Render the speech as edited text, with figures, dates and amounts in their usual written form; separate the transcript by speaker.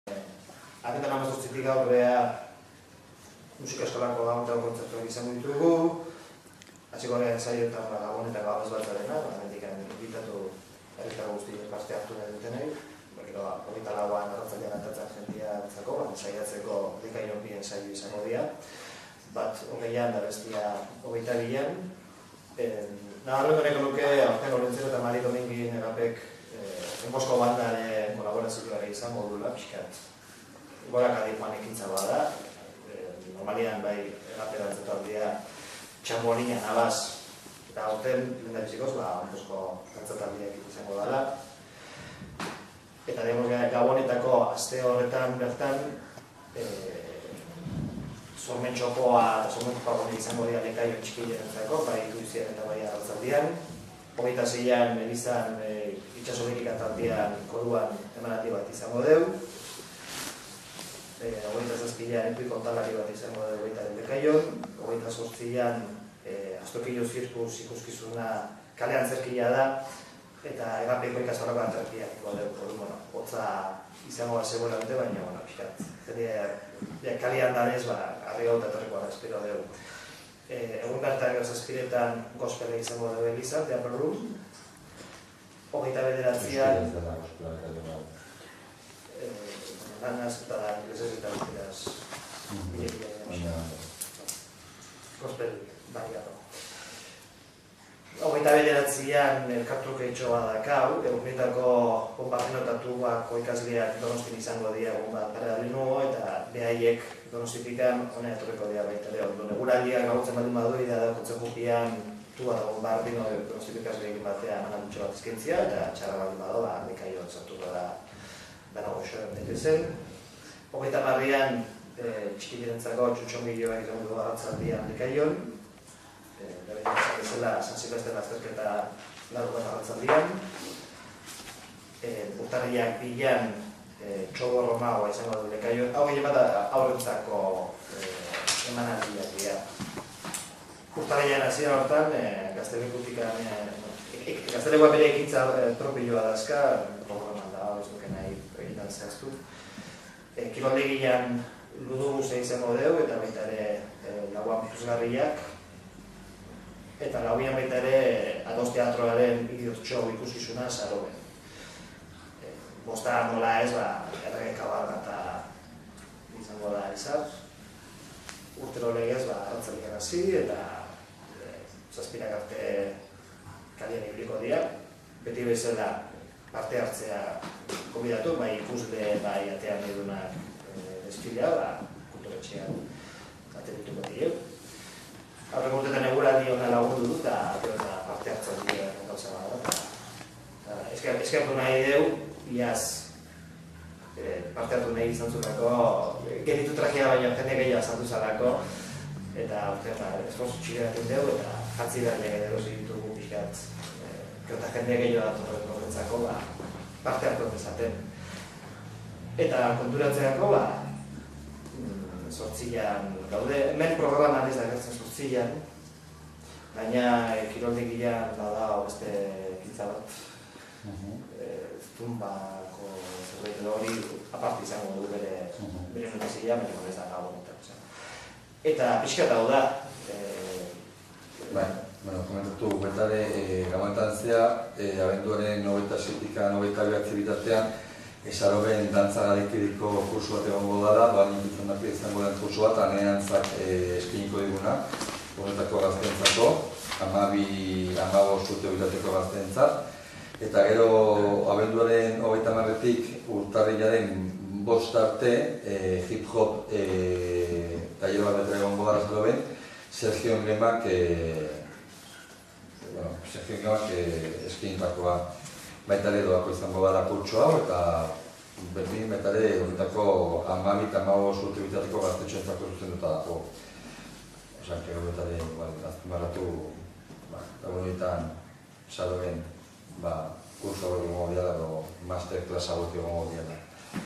Speaker 1: Aketan amazortzitik aurrea musika eskolako gabonetako kontzertuak izango ditugu. Hasiko gara ensaioetan gabonetako abez batzarena, mendikan invitatu herritako guztiek parte hartu nahi dutenei. Hogeita lauan arratzailean atatzen jendia entzako, ensaiatzeko dekaion bi ensaio izango dira. Bat hogeian da bestia hogeita bian. Nabarren horreko nuke, aurten Olentzero eta Mari Domingin erapek Enbosko bandaren kolaborazioa izango dula, pixkat. Gorak adikoan ekintza bada, normalian bai eraperatzetu aldia txambolina nabaz, eta aurten lehendabizikoz, Enbosko erantzataldiak izango dela. Eta gabonetako aste horretan bertan, sormentxokoa eta sormentxokoa izango dira lekaio txikilerentzako, bai ituizien eta bai arratzaldian. Hogeita zeian Elizan itxasoberik ataldian koruan emanaldi bat izango deu. Hogeita zazpilean epui kontalari bat izango deu hogeita den lekaion. Hogeita zortzilean Astokillo zirkus ikuskizuna kalean zerkila da. Eta egapeko ikastorako antzerkiak deu. Hotza izango bat seguramente, baina pixkat. Kalean danez, arri gauta etorrikoa espero deu. Egun bertan zazpiretan gospele izango dugu Elizan, Teatro Room. Hogeita bederatzean lanaz eta da inglesez eta bitiraz gospel bariato. Hogeita bederatzean elkartruke itxoa dakau, egunetako bombardinotatuak ikasleak Donostin izango dira egun bat perradinu eta behaiek Donostipikan hona etorreko dira baita lehon. Eguraldiak gautzen baldin badu da dakotzen gupian tua da bombardino Donostipikasleekin batean manatutxo bat izkentzia eta txarra baldin badu lekaioan sartuko da nago xoren bete zen. Hogeita marrian txikilerentzako txutxongilloak izango du arratzaldian lekaion. Bezala San Silvestre azterketa largoen arratzaldian. Urtarriak bilan txogo romagoa izango du lekaion. Hau gehien bat aurrentzako emanaldiak dira. Urtarrian hasieran hortan, Gaztelekoa bere ekintza propioa dazka, programan da, ez duke nahi egitan zehaztu. Kiroldegian ludoguse izango deu eta baita ere lauan puzgarriak. Eta lauian baita ere Ados Teatroaren bideotxo ikuskizuna Saroben. Bosta nola ez, errege kabalgata izango da izar. Urtero legez, arratzaldian hasi eta zazpirak arte kalian ibiliko dira. Beti bezala parte hartzea konbidatu, bai ikusle, bai atean edunak desfilea, kulturetxean aterituko dira. Aurreko urtetan eguraldi hona lagundu dut eta parte hartzen dira gauza bada. Eskertu nahi deu, iaz parte hartu nahi izan zutako, geritu trajea baina jende gehiago zantu zalako, eta urtean esforzu txileatzen deu eta jatzi behar lege erosi ditugu pixkat, eta jende gehiago datorren horretzako parte hartu dezaten. Eta konturatzeako, zortzilean gaude, hemen programan ez da gertzen zortzilean, baina kiroldegian bada beste ekintza bat, tumbako zerbait edo hori aparte izango du bere notizia, baina ez da gabonetan. Eta pixka eta hau da.
Speaker 2: Komentatu bertare gabonetan zea, abenduaren 27-tik 29 bitatean, Saroben dantza garikiriko kursu bat egongo dara, doan ikutzen daki izango den kursu bat, aneantzak eskiniko diguna, honetako gaztentzako, 12 urte bilateko gaztentzat. Eta gero abenduaren 30-tik urtarrilaren 5 arte hip-hop taller bat betra egongo dara Saroben, Sergio Engemak eskinitakoa. Baita ere doako izango dara kurtso hau eta berdin baita ere honetako 12 eta 15 urte bitateko gaztetxoentzako zuzenduta dago. Osan, que gaur eta azpimarratu egunetan Saroben kurso hauek egongo diala edo masterclass hauek egongo diala.